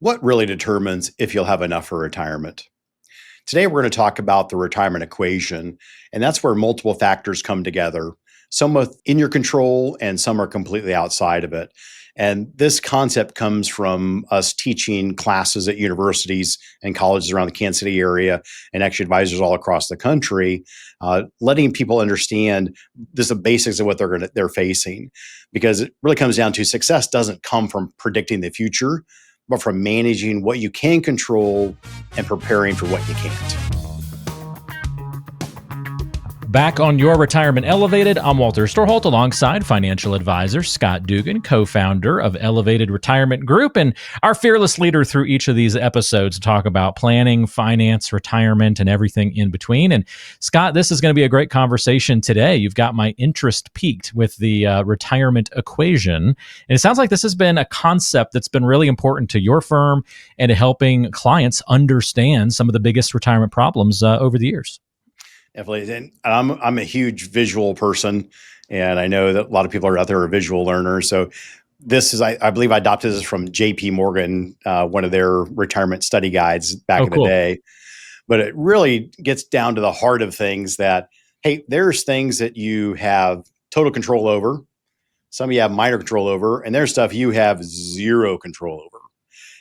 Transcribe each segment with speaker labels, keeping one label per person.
Speaker 1: What really determines if you'll have enough for retirement? Today, we're going to talk about the retirement equation, and that's where multiple factors come together, some within your control and some are completely outside of it. And this concept comes from us teaching classes at universities and colleges around the Kansas City area and actually advisors all across the country, letting people understand this the basics of what they're facing, because it really comes down to success doesn't come from predicting the future, but from managing what you can control and preparing for what you can't.
Speaker 2: Back on Your Retirement Elevated, I'm Walter Storholt alongside financial advisor Scott Dugan, co-founder of Elevated Retirement Group, and our fearless leader through each of these episodes to talk about planning, finance, retirement, and everything in between. And Scott, this is going to be a great conversation today. You've got my interest peaked with the retirement equation. And it sounds like this has been a concept that's been really important to your firm and to helping clients understand some of the biggest retirement problems over the years.
Speaker 1: Definitely. And I'm a huge visual person, and I know that a lot of people are out there are visual learners. So this is, I believe I adopted this from JP Morgan, one of their retirement study guides back in the day. But it really gets down to the heart of things that, hey, there's things that you have total control over. Some you have minor control over, and there's stuff you have zero control over.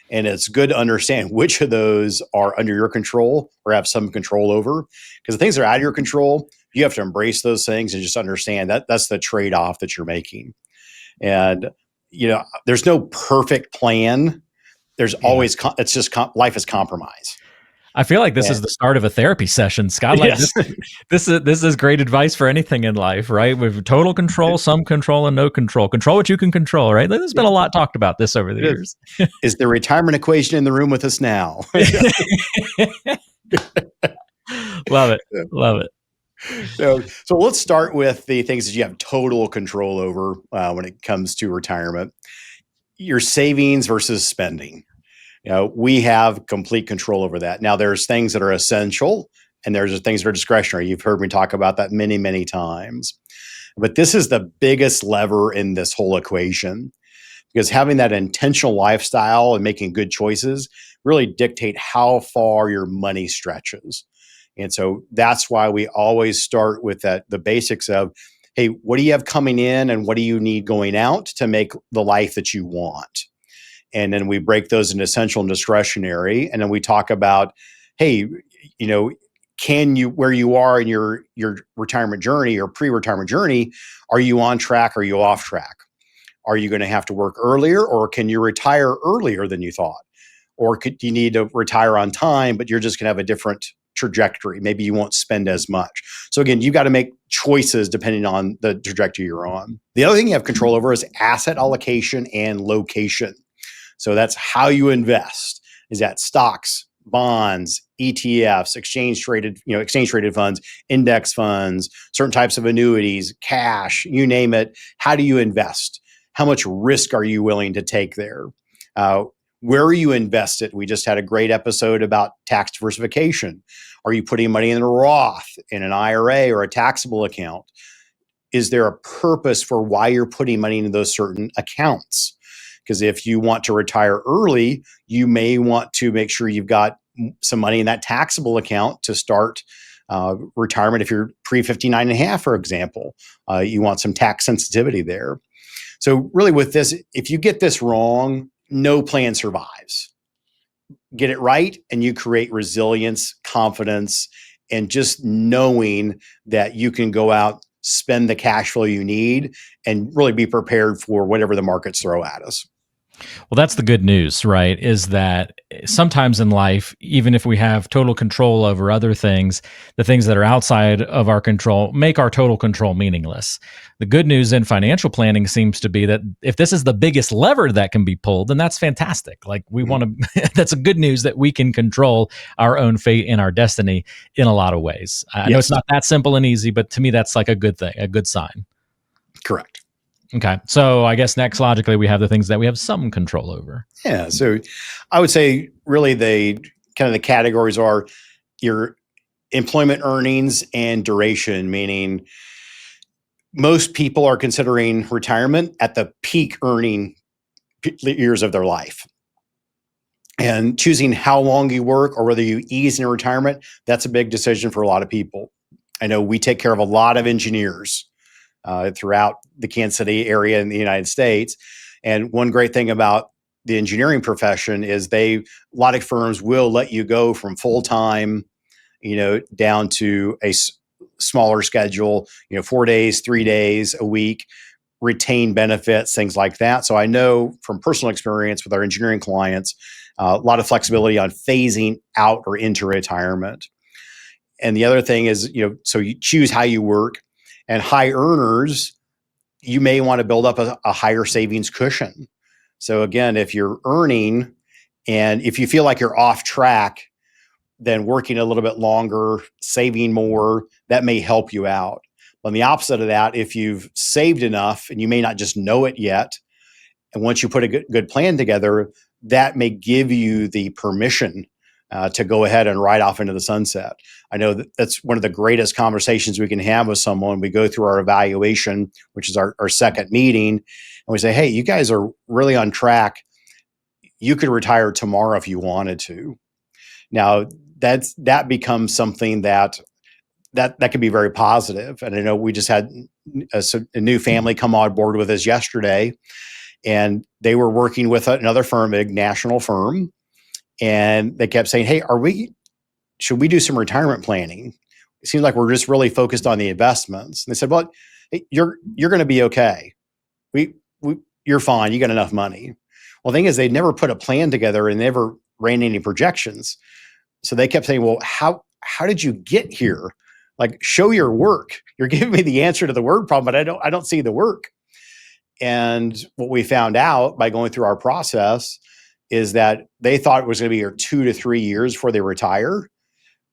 Speaker 1: And it's good to understand which of those are under your control or have some control over. Because the things that are out of your control, you have to embrace those things and just understand that that's the trade-off that you're making. And, there's no perfect plan. There's always, it's just, life is compromise.
Speaker 2: I feel like this is the start of a therapy session, Scott. Like
Speaker 1: yes.
Speaker 2: this is great advice for anything in life, right? With total control, some control, and no control. Control what you can control, right? There's been a lot talked about this over the years.
Speaker 1: Is the retirement equation in the room with us now?
Speaker 2: Love it. Love it.
Speaker 1: So let's start with the things that you have total control over when it comes to retirement. Your savings versus spending. We have complete control over that. Now, there's things that are essential and there's things that are discretionary. You've heard me talk about that many, many times. But this is the biggest lever in this whole equation, because having that intentional lifestyle and making good choices really dictate how far your money stretches. And so that's why we always start with the basics of, hey, what do you have coming in and what do you need going out to make the life that you want? And then we break those into essential and discretionary. And then we talk about, hey, can you, where you are in your retirement journey or pre-retirement journey, are you on track? Or are you off track? Are you going to have to work earlier, or can you retire earlier than you thought? Or could you need to retire on time, but you're just going to have a different trajectory? Maybe you won't spend as much. So again, you've got to make choices depending on the trajectory you're on. The other thing you have control over is asset allocation and location. So that's how you invest. Is that stocks, bonds, ETFs, exchange traded funds, index funds, certain types of annuities, cash, you name it. How do you invest? How much risk are you willing to take there? Where are you invested? We just had a great episode about tax diversification. Are you putting money in a Roth, in an IRA, or a taxable account? Is there a purpose for why you're putting money into those certain accounts? Because if you want to retire early, you may want to make sure you've got some money in that taxable account to start retirement. If you're pre-59 and a half, for example, you want some tax sensitivity there. So really with this, if you get this wrong, no plan survives. Get it right, and you create resilience, confidence, and just knowing that you can go out, spend the cash flow you need, and really be prepared for whatever the markets throw at us.
Speaker 2: Well, that's the good news, right? Is that sometimes in life, even if we have total control over other things, the things that are outside of our control make our total control meaningless. The good news in financial planning seems to be that if this is the biggest lever that can be pulled, then that's fantastic. Like we want to, that's a good news that we can control our own fate and our destiny in a lot of ways. I know it's not that simple and easy, but to me, that's like a good thing, a good sign.
Speaker 1: Correct.
Speaker 2: Okay. So I guess next logically, we have the things that we have some control over.
Speaker 1: Yeah. So I would say really the categories are your employment earnings and duration, meaning most people are considering retirement at the peak earning years of their life. And choosing how long you work or whether you ease in retirement, that's a big decision for a lot of people. I know we take care of a lot of engineers throughout the Kansas City area in the United States. And one great thing about the engineering profession is a lot of firms will let you go from full time, down to a smaller schedule, 4 days, 3 days a week, retain benefits, things like that. So I know from personal experience with our engineering clients, a lot of flexibility on phasing out or into retirement. And the other thing is, so you choose how you work, and high earners, you may want to build up a higher savings cushion. So again, if you're earning and if you feel like you're off track, then working a little bit longer, saving more, that may help you out. On the opposite of that, if you've saved enough and you may not just know it yet, and once you put a good plan together, that may give you the permission to go ahead and ride off into the sunset. I know that's one of the greatest conversations we can have with someone. We go through our evaluation, which is our second meeting, and we say, hey, you guys are really on track. You could retire tomorrow if you wanted to. Now, that becomes something that can be very positive. And I know we just had a new family come on board with us yesterday, and they were working with another firm, a national firm, and they kept saying, "Hey, should we do some retirement planning? It seems like we're just really focused on the investments." And they said, "Well, hey, you're going to be okay. We you're fine. You got enough money." Well, the thing is, they never put a plan together and never ran any projections. So they kept saying, "Well, how did you get here? Like, show your work. You're giving me the answer to the word problem, but I don't see the work." And what we found out by going through our process is that they thought it was going to be here 2 to 3 years before they retire.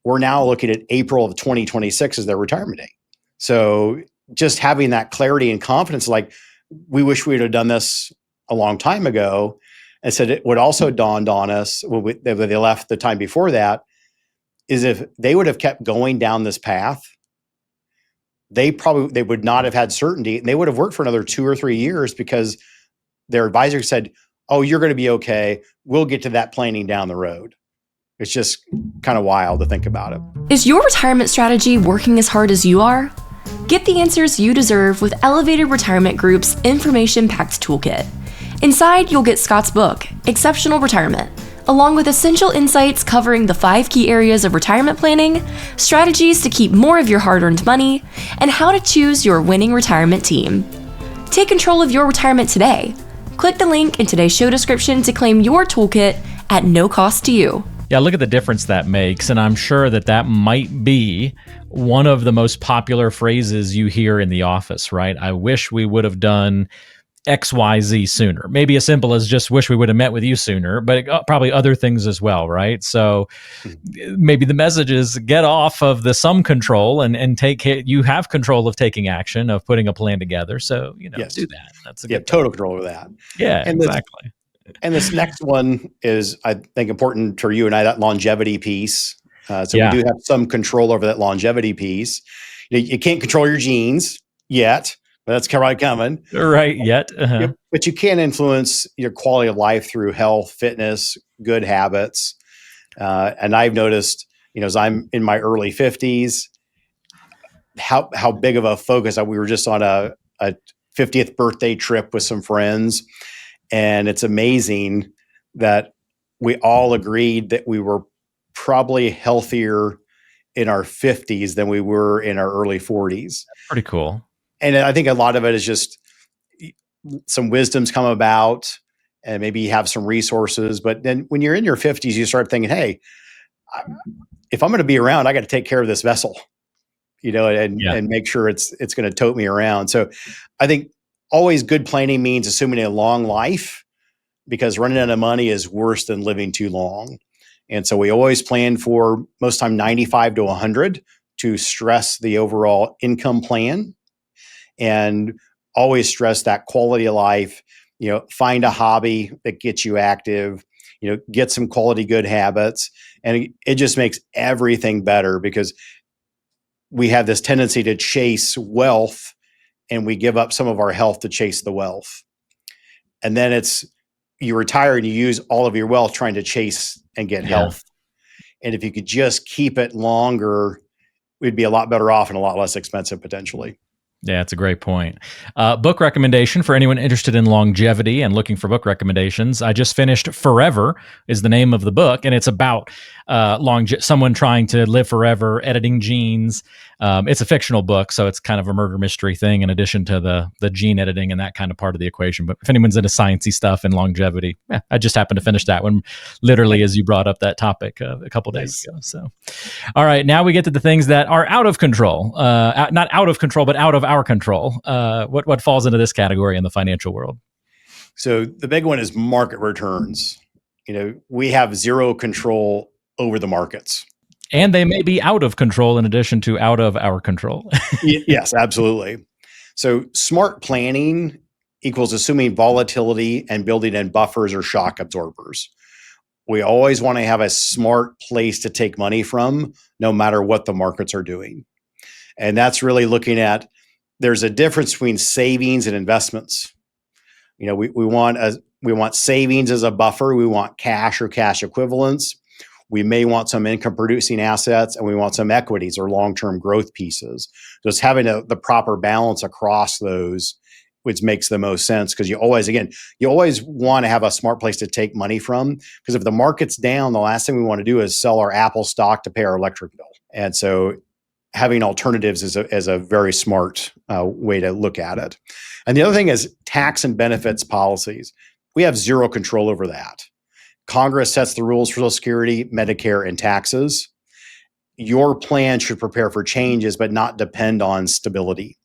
Speaker 1: We're now looking at April of 2026 as their retirement date. So just having that clarity and confidence, like, we wish we'd have done this a long time ago. And said it would also dawned on us when they left the time before that, is if they would have kept going down this path, they would not have had certainty, and they would have worked for another 2 or 3 years because their advisor said, "Oh, you're going to be okay. We'll get to that planning down the road." It's just kind of wild to think about it.
Speaker 3: Is your retirement strategy working as hard as you are? Get the answers you deserve with Elevated Retirement Group's information-packed toolkit. Inside, you'll get Scott's book, Exceptional Retirement, along with essential insights covering the 5 key areas of retirement planning, strategies to keep more of your hard-earned money, and how to choose your winning retirement team. Take control of your retirement today. Click the link in today's show description to claim your toolkit at no cost to you.
Speaker 2: Yeah, look at the difference that makes. And I'm sure that might be one of the most popular phrases you hear in the office, right? I wish we would have done XYZ sooner. Maybe as simple as just wish we would have met with you sooner, but probably other things as well, right? So maybe the message is get off of the sum control and take care. You have control of taking action, of putting a plan together. So,
Speaker 1: Yes.
Speaker 2: do that. That's a
Speaker 1: You have total control over that.
Speaker 2: Yeah,
Speaker 1: And
Speaker 2: exactly.
Speaker 1: And this next one is, I think, important for you and I, that longevity piece. So
Speaker 2: Yeah.
Speaker 1: we do have some control over that longevity piece. You can't control your genes yet, but that's probably coming.
Speaker 2: Right, yet. Uh-huh.
Speaker 1: But you can influence your quality of life through health, fitness, good habits. And I've noticed, as I'm in my early 50s, how big of a focus. We were just on a 50th birthday trip with some friends. And it's amazing that we all agreed that we were probably healthier in our 50s than we were in our early 40s.
Speaker 2: Pretty cool.
Speaker 1: And I think a lot of it is just some wisdom's come about, and maybe you have some resources. But then when you're in your 50s, you start thinking, hey, if I'm going to be around, I got to take care of this vessel, and make sure it's going to tote me around. So I think always good planning means assuming a long life, because running out of money is worse than living too long. And so we always plan for, most time, 95 to 100 to stress the overall income plan, and always stress that quality of life. Find a hobby that gets you active, get some quality good habits. And it just makes everything better, because we have this tendency to chase wealth, and we give up some of our health to chase the wealth. And then it's you retire and you use all of your wealth trying to chase and get health. And if you could just keep it longer, we'd be a lot better off and a lot less expensive potentially.
Speaker 2: Yeah, it's a great point. Book recommendation for anyone interested in longevity and looking for book recommendations. I just finished Forever is the name of the book, and it's about someone trying to live forever, editing genes. It's a fictional book, so it's kind of a murder mystery thing in addition to the gene editing and that kind of part of the equation. But if anyone's into sciencey stuff and longevity, I just happened to finish that one literally as you brought up that topic a couple days ago. So, all right, now we get to the things that are out of control. Not out of control, but out of our control. What falls into this category in the financial world?
Speaker 1: So the big one is market returns. We have zero control over the markets.
Speaker 2: And they may be out of control in addition to out of our control.
Speaker 1: Yes, absolutely. So smart planning equals assuming volatility and building in buffers or shock absorbers. We always want to have a smart place to take money from, no matter what the markets are doing. And that's really looking at, there's a difference between savings and investments. We want savings as a buffer. We want cash or cash equivalents. We may want some income producing assets, and we want some equities or long-term growth pieces. So it's having the proper balance across those, which makes the most sense, because you always want to have a smart place to take money from, because if the market's down, the last thing we want to do is sell our Apple stock to pay our electric bill. And so having alternatives is a very smart way to look at it. And the other thing is tax and benefits policies. We have zero control over that. Congress sets the rules for Social Security, Medicare, and taxes. Your plan should prepare for changes, but not depend on stability.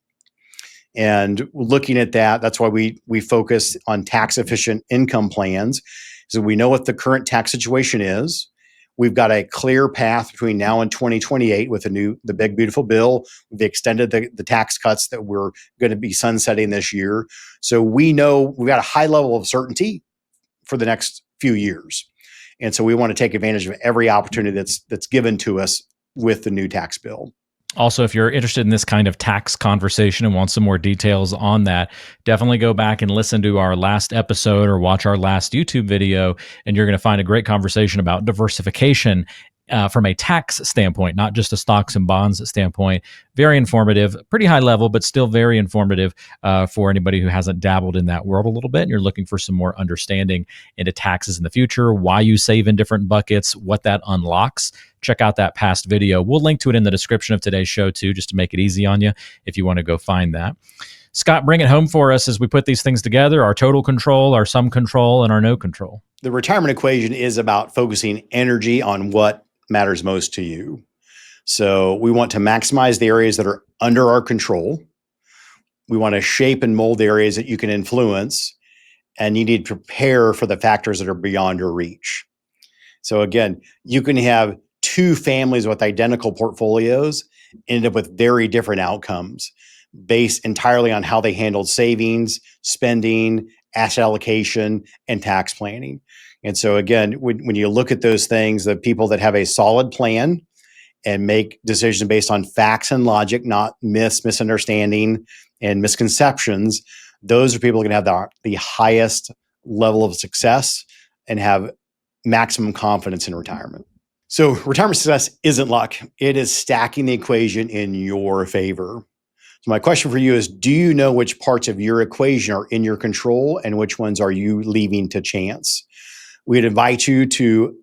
Speaker 1: And looking at that, that's why we focus on tax-efficient income plans. So we know what the current tax situation is. We've got a clear path between now and 2028 with the big, beautiful bill. We've extended the tax cuts that we're going to be sunsetting this year. So we know we've got a high level of certainty for the next few years. And so we want to take advantage of every opportunity that's given to us with the new tax bill.
Speaker 2: Also, if you're interested in this kind of tax conversation and want some more details on that, definitely go back and listen to our last episode or watch our last YouTube video, and you're going to find a great conversation about diversification from a tax standpoint, not just a stocks and bonds standpoint. Very informative, pretty high level, but still very informative for anybody who hasn't dabbled in that world a little bit and you're looking for some more understanding into taxes in the future, why you save in different buckets, what that unlocks. Check out that past video. We'll link to it in the description of today's show too, just to make it easy on you if you want to go find that. Scott, bring it home for us as we put these things together, our total control, our some control, and our no control.
Speaker 1: The retirement equation is about focusing energy on what matters most to you. So we want to maximize the areas that are under our control. We want to shape and mold the areas that you can influence, and you need to prepare for the factors that are beyond your reach. So again, you can have two families with identical portfolios end up with very different outcomes based entirely on how they handled savings, spending, asset allocation, and tax planning. And so again, when you look at those things, the people that have a solid plan and make decisions based on facts and logic, not misunderstanding, and misconceptions, those are people who are going to have the highest level of success and have maximum confidence in retirement. So retirement success isn't luck. It is stacking the equation in your favor. So my question for you is, do you know which parts of your equation are in your control and which ones are you leaving to chance? We'd invite you to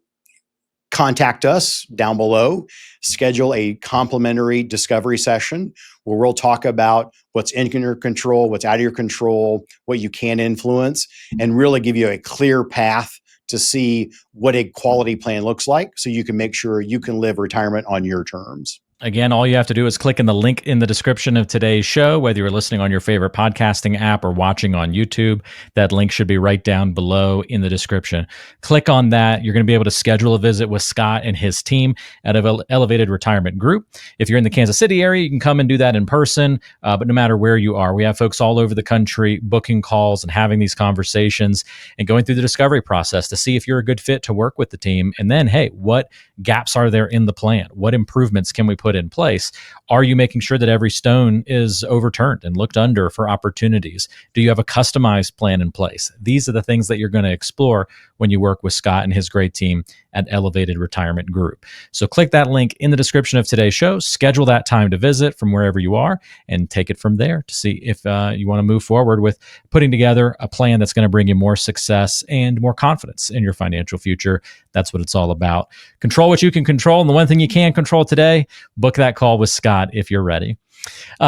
Speaker 1: contact us down below, schedule a complimentary discovery session where we'll talk about what's in your control, what's out of your control, what you can influence, and really give you a clear path to see what a quality plan looks like so you can make sure you can live retirement on your terms.
Speaker 2: Again, all you have to do is click in the link in the description of today's show, whether you're listening on your favorite podcasting app or watching on YouTube. That link should be right down below in the description. Click on that. You're going to be able to schedule a visit with Scott and his team at Elevated Retirement Group. If you're in the Kansas City area, you can come and do that in person. But no matter where you are, we have folks all over the country booking calls and having these conversations and going through the discovery process to see if you're a good fit to work with the team. And then, hey, what gaps are there in the plan? What improvements can we put put in place. Are you making sure that every stone is overturned and looked under for opportunities? Do you have a customized plan in place? These are the things that you're going to explore when you work with Scott and his great team at Elevated Retirement Group. So click that link in the description of today's show, schedule that time to visit from wherever you are, and take it from there to see if you want to move forward with putting together a plan that's going to bring you more success and more confidence in your financial future. That's what it's all about. Control what you can control. And the one thing you can control today, book that call with Scott if you're ready.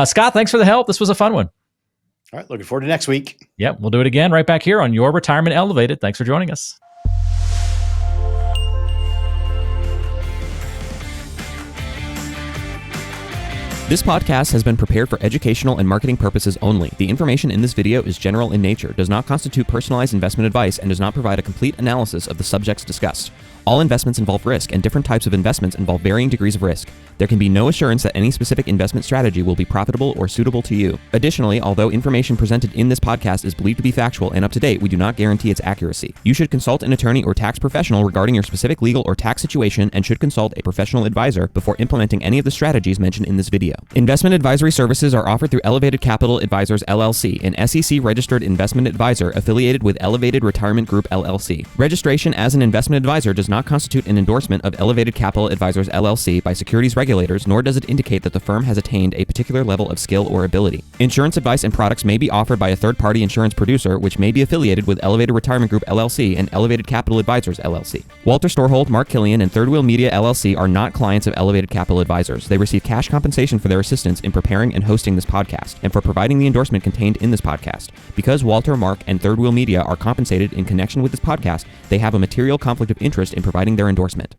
Speaker 2: Scott, thanks for the help. This was a fun one.
Speaker 1: All right. Looking forward to next week.
Speaker 2: Yep. We'll do it again right back here on Your Retirement Elevated. Thanks for joining us.
Speaker 4: This podcast has been prepared for educational and marketing purposes only. The information in this video is general in nature, does not constitute personalized investment advice, and does not provide a complete analysis of the subjects discussed. All investments involve risk, and different types of investments involve varying degrees of risk. There can be no assurance that any specific investment strategy will be profitable or suitable to you. Additionally, although information presented in this podcast is believed to be factual and up to date, we do not guarantee its accuracy. You should consult an attorney or tax professional regarding your specific legal or tax situation and should consult a professional advisor before implementing any of the strategies mentioned in this video. Investment advisory services are offered through Elevated Capital Advisors LLC, an SEC-registered investment advisor affiliated with Elevated Retirement Group LLC. Registration as an investment advisor does not constitute an endorsement of Elevated Capital Advisors LLC by securities regulators, nor does it indicate that the firm has attained a particular level of skill or ability. Insurance advice and products may be offered by a third-party insurance producer, which may be affiliated with Elevated Retirement Group LLC and Elevated Capital Advisors LLC. Walter Storholt, Mark Killian, and Third Wheel Media LLC are not clients of Elevated Capital Advisors. They receive cash compensation for their assistance in preparing and hosting this podcast, and for providing the endorsement contained in this podcast. Because Walter, Mark, and Third Wheel Media are compensated in connection with this podcast, they have a material conflict of interest in providing their endorsement.